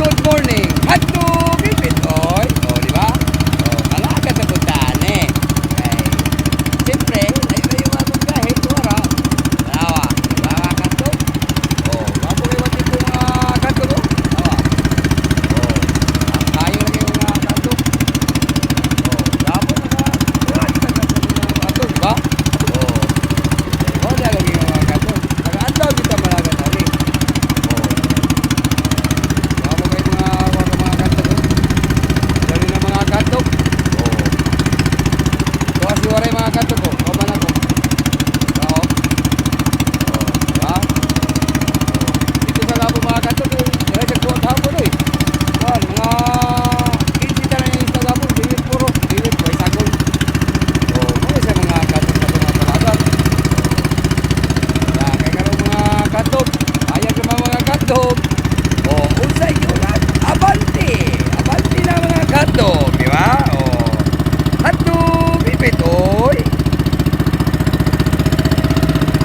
good morning. Hotdog Bitoy. O, di ba? O, malaga sa puntaan eh. Okay. Siyempre, layo-layo nga itong biyahe. Tuwara. Tawa. Di ba mga hotdog? O, mapo kayo mati po mga hotdog o. Tawa. O, tayo lagi mga hotdog. O, dapo na ka. Hotdog, di ba? O, wala lagi mga hotdog. Nag-adlaw kita malaga na rin. Katok. Oh. Ito kasi waray mga katok ko. Kaman ako. Oo. Oh. Diba? Oh. Ito sa labo mga katok eh. Diray sa kuwag hapon eh. Kuwan, mga 15 na yung sa labo. Diwit puro. Diwit ko. Isagol. Oh. Mga isa mga katok na mga talagang. Yan. Kaya karong mga katok. Ayan naman mga katok. Oh. Unsay yun. Abante. Abante na mga katok.